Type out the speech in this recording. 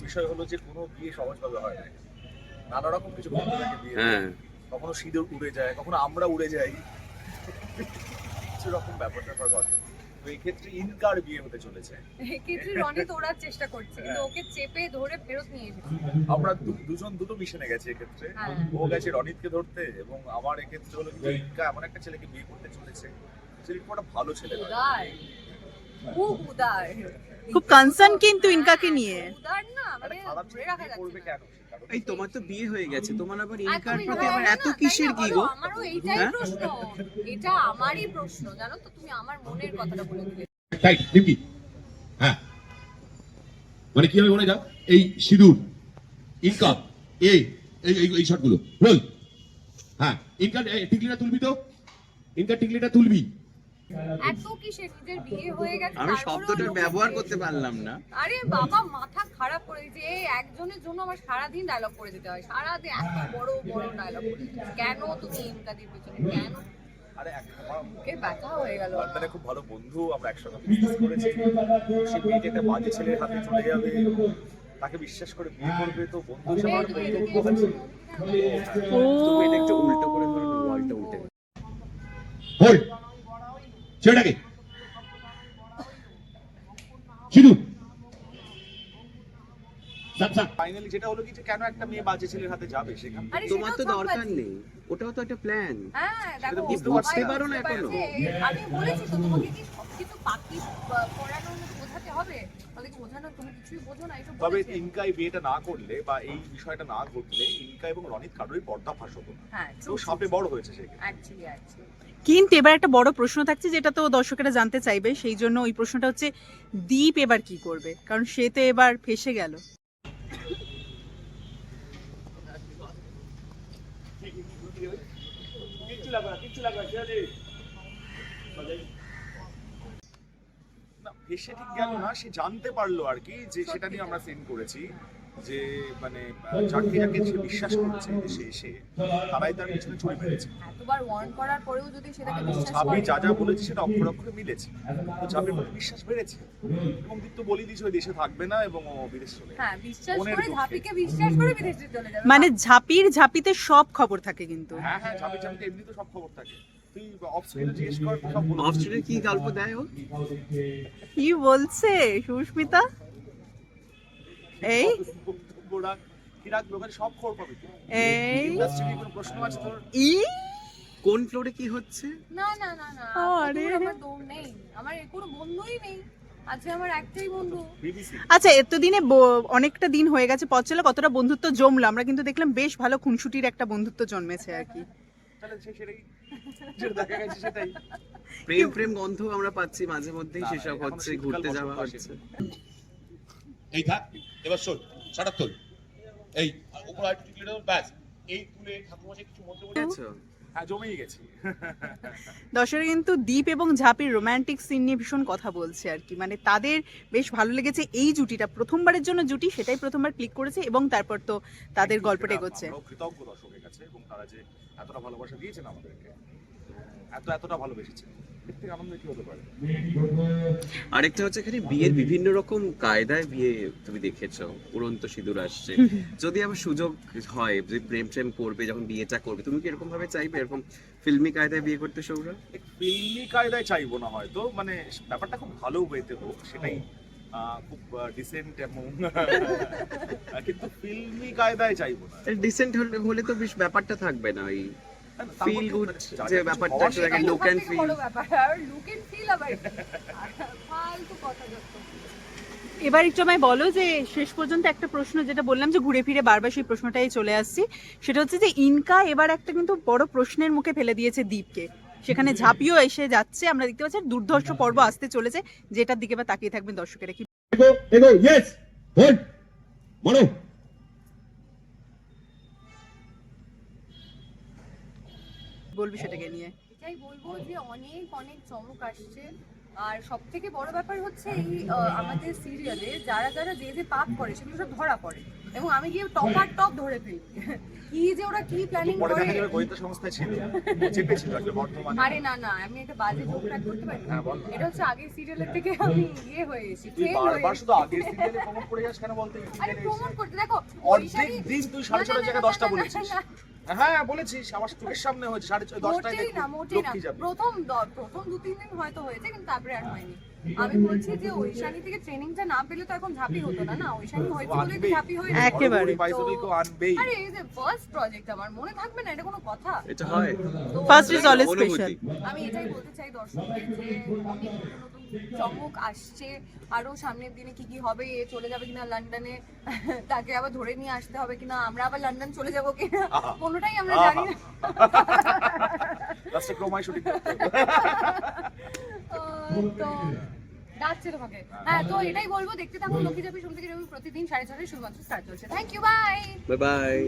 বিষয় হলো যে কোনো বিয়ে সহজভাবে হয় না, নানা রকম কিছু ঘটে থাকে বিয়ে। কখনো সিঁদুর উড়ে যায়, কখনো আমরা উড়ে যাই, কিছু রকম ব্যাপার ট্যাপার ঘটে। তো এই ক্ষেত্রে ইনকার বিয়ে হতে চলেছে। এক্ষেত্রে রনিত ওড়ার চেষ্টা করছে, কিন্তু ওকে চেপে ধরে ফেরত নিয়ে এসেছে। আমরা দুজন দুটো মিশনে গেছি এক্ষেত্রে। ও গেছে রনিতকে ধরতে, এবং আমার এক্ষেত্রে হলো যে ইনকা এমন একটা ছেলেকে বিয়ে করতে চলেছে, ছেলেটা একটা ভালো ছেলে নয়। উদার, খুব উদার, খুব কনসার্ন কিন্তু ইনকাকে নিয়ে। উদার না, মানে খারাপ ধরে ছেলে রাখা বিয়ে করবে যাচ্ছে না। কেন? এই তোমার তো বিয়ে হয়ে গেছে, তোমার আবার আর ইনকার তুমি প্রতি আবার হ্যাঁ এত না, কিসের তাই না, কি বলো, গো? আমারও এইটাই হ্যাঁ? প্রশ্ন। এটা আমারই প্রশ্ন, জানো তো, তুমি আমার মনের কথাটা বলে দিলে। তাই নিকি হ্যাঁ, মানে কি হবে মনে যা এই সিঁদুর ইনকা এই এই এই শটগুলো রোল। হ্যাঁ, ইনকা টিকলিটা তুলবি তো, ইনকা টিকলিটা তুলবি। এত কিসের, নিজের বিয়ে হয়ে গেছে, আমি তারপরেও শব্দটার লোকে ব্যবহার বিয়ে- করতে পারলাম না। আরে বাবা, মাথা খারাপ করে দিয়েছে। এই একজনের জন্য আমার সারাদিন ডায়লগ করে দিতে হয়, সারাদিন এত বড় বড় ডায়লগ করে দিতে হয়। কেন তুমি ইনকাদির পেছনে কেন? আরে আমার মুখে ব্যথা হয়ে গেল। বর্তমানে খুব ভালো বন্ধু, আমরা একসঙ্গে বিজনেস করেছি। সে মেয়েটা একটা বাজে ছেলের হাতে চলে যাবে, তাকে বিশ্বাস করে বিয়ে করবে, তো বন্ধু হিসেবে আমার তুমি বক্তব্য এদিকে আছে। ও তুমি এটা একটু উল্টো করে ধরো, ওয়ালটা উল্টে। হোল্ড ছেলেটাকে সিঁদুর ফাইনালি যেটা হলো কি, যে কেন একটা মেয়ে বাজে ছেলের হাতে যাবে সেখানে। আরে তোমার তো সেটাও দরকার ভাবছি। নেই, ওটাও তো একটা প্ল্যান। হ্যাঁ, দেখো, সেটা বুঝতে সবাই পারছি না। পারো না বুঝতে এখনো? পারছে। আমি বলেছি তো, তোমাকে কি সবকিছু পাখি পড়ানোর মতো বোঝাতে হবে? তোমাকে বোঝানো, তুমি কিছুই বোঝো না, এটা তবে বলেছে। ইনকা এই বিয়েটা না করলে বা এই বিষয়টা না ঘটলে ইনকা এবং রনিত কারোরই পর্দা ফাঁস হতো না। হ্যাঁ, তো সামনে বড় হয়েছে সেখানে। অ্যাকচুয়ালি কিন্তু এবার একটা বড় প্রশ্ন থাকছে, যেটা তো দর্শকেরা জানতে চাইবে, সেই জন্য ওই প্রশ্নটা হচ্ছে দীপ এবার কি করবে, কারণ সে তো এবার ফেসে গেল। না, ভেসে ঠিক গেল না, সে জানতে পারলো আর কি, যে সেটা নিয়ে আমরা সেন্ড করেছি, যে মানে যাকে যাকে সে বিশ্বাস করেছে যে সে এসে তারাই তার পিছনে ছুরি মেরেছে। এতবার ওয়ার্ন করার পরেও যদি সেটাকে বিশ্বাস ঝাঁপি করে। যা যা বলেছে সেটা অক্ষরে অক্ষরে মিলেছে, তো ঝাঁপির প্রতি বিশ্বাস বেড়েছে, এবং দীপ তো বলে দিয়েছে ওই দেশে থাকবে না এবং ও বিদেশ চলে যাবে। হ্যাঁ, বিশ্বাস মনের করে দুঃখে। ঝাপিকে বিশ্বাস করে বিদেশে চলে যাবে। মানে ঝাপিতে সব খবর থাকে কিন্তু। হ্যাঁ হ্যাঁ, ঝাঁপি ঝাঁপিতে এমনি তো সব খবর থাকে, তুই অফ স্ক্রিনে জিজ্ঞেস কর, সব বলে অফ স্ক্রিনে কি গল্প দেয় ও? কি বলছে সুস্মিতা? এই বক্তব্যরা কি রাখবে ওখানে, সব খবর পাবি তুই। এই ইন্ডাস্ট্রি নিয়ে কোনো প্রশ্ন আছে তোর? ই কোন ফ্লোরে কি হচ্ছে? না না না না, আরে। আমার দৌড় নেই, আমার কোনো বন্ধুই নেই, আজকে আমার একটাই বন্ধু। বিবিসি। আচ্ছা, এতদিনে অনেকটা দিন হয়ে গেছে, পথ চলা কতটা বন্ধুত্ব জমলো, আমরা কিন্তু দেখলাম বেশ ভালো খুনসুটির একটা বন্ধুত্ব জন্মেছে আর কি। তাহলে সেটাই যেটা দেখা গেছে সেটাই। প্রেম প্রেম গন্ধ আমরা পাচ্ছি মাঝে মধ্যেই, না, সেসব এখনো হচ্ছে, শীতকাল ঘুরতে বসন্ত যাওয়া আসেনি। হচ্ছে। এই থাক এবার শোন শাটার তোল এই উপর আর টিকলিটা ব্যাস এই তুলে ঠাকুরমশাই কিছু মন্ত্র বলে বুঝেছো? হ্যাঁ, জমেই গেছি। দর্শকরা কিন্তু দীপ এবং ঝাঁপির রোমান্টিক সিন নিয়ে ভীষণ কথা বলছে আর কি, মানে তাদের বেশ ভালো লেগেছে এই জুটিটা, প্রথমবারের জন্য জুটি, সেটাই প্রথমবার ক্লিক করেছে, এবং তারপর তো তাদের গল্পটা এগোচ্ছে। আমরাও কৃতজ্ঞ দর্শকের কাছে, এবং তারা যে এতটা ভালোবাসা দিয়েছেন আমাদেরকে, এতটা ভালোবেসেছে, এর থেকে আনন্দ কি হতে পারে? আরেকটা হচ্ছে, এখানে বিয়ের বিভিন্ন রকম কায়দায় বিয়ে তুমি দেখেছো, উড়ন্ত সিঁদুর আসছে। যদি আবার সুযোগ হয়, যদি প্রেম প্রেম করবে, যখন বিয়েটা করবে, তুমি কি এরকম ভাবে চাইবে এরকম ফিল্মি কায়দায় বিয়ে করতে, সৌরভ? ফিল্মি কায়দায় চাইবো না হয়তো, মানে ব্যাপারটা খুব ভালো ওয়েতে হোক, সেটাই খুব ডিসেন্ট এবং কিন্তু ফিল্মি কায়দায় চাইবো না। ডিসেন্ট হলে তো বেশ ব্যাপারটা থাকবে না, ওই তারপর ফিল কি গুড মানে যা যে যা কিছু ব্যাপারটা হওয়ার একটা সেটা থাকে, হোক। লুক অ্যান্ড সবথেকে ফিল। বড় ব্যাপার, আর লুক এন্ড ফিল আবার ফালতু কথা যত। এবার একটু আমায় বলো যে শেষ পর্যন্ত একটা প্রশ্ন, যেটা বললাম যে ঘুরে ফিরে বারবার সেই প্রশ্নটাই চলে আসছি, সেটা হচ্ছে যে ইনকা এবার একটা কিন্তু বড় প্রশ্নের মুখে ফেলে দিয়েছে দীপকে, সেখানে ঝাঁপিও এসে যাচ্ছে, আমরা দেখতে পাচ্ছি দুর্ধর্ষ পর্ব আসতে চলেছে, যেটার দিকে বা তাকিয়ে থাকবেন দর্শকেরা। কি এগো এগো ইয়েস হোল্ড বলো বলবি সেটাকে নিয়ে? এটাই বলবো যে অনেক অনেক চমক আসছে, আর সব থেকে বড় ব্যাপার হচ্ছে এই আমাদের সিরিয়ালে যারা যারা যে যে পাপ করে সেগুলো সব ধরা পড়ে এবং আমি গিয়ে টপ ধরে ফেলি কি যে ওরা কি প্ল্যানিং পরে করে। দেখা যাবে গোয়েন্দা সংস্থায় ছিল চেপেছিল একটা বর্তমানে। আরে না না, আমি একটা বাজে জোক ট্র্যাক করতে পারি। হ্যাঁ, বল না। এটা হচ্ছে আগের সিরিয়ালের থেকে আমি ইয়ে হয়ে গেছি, তুই ট্রেন হয়ে বারবার শুধু গেছি। আগের সিরিয়ালে প্রমোট করে যাস কেন বলতে? আরে প্রমোট করতে দেখো অর্ধেক দিন তুই 6:30 জায়গায় 10টা বলেছিস। না, হ্যাঁ বলেছিস, আমার চোখের সামনে হয়েছে 10:30টায় মোটেই না মোটেই না, প্রথম 2-3 দিন হয়তো হয়েছে কিন্তু তারপরে আর হয়নি। আমি বলছি যে ঐশানি থেকে ট্রেনিংটা না পেলে তো এখন ঝাঁপি হতো না, না ঐশানি হয়েছে বলেই তো ঝাঁপি হয়ে গেছে। একেবারে। আনবেই। আরে এই যে ফার্স্ট প্রজেক্ট আমার মনে থাকবে না, এটা কোনো কথা? এটা হয় তো ফার্স্ট ইজ অলওয়েজ অনুভূতি। স্পেশাল। আমি এটাই বলতে চাই দর্শকদের যে অনেক নতুন চমক আসছে, আরো সামনের দিনে কি কি হবে, এ চলে যাবে কিনা লন্ডনে, তাকে আবার ধরে নিয়ে আসতে হবে কিনা, আমরা আবার লন্ডন চলে যাবো কিনা, কোনোটাই আমরা জানি না। লাস্টে ক্রোমায় শুটিং করতে হবে। তো ডাকছে তোমাকে। হ্যাঁ, তো এটাই বলবো, দেখতে থাকুন লক্ষ্মী চাপি সোম থেকে রবি প্রতিদিন 6:30 শুধুমাত্র স্টার চলছে। Thank you, bye. Bye by.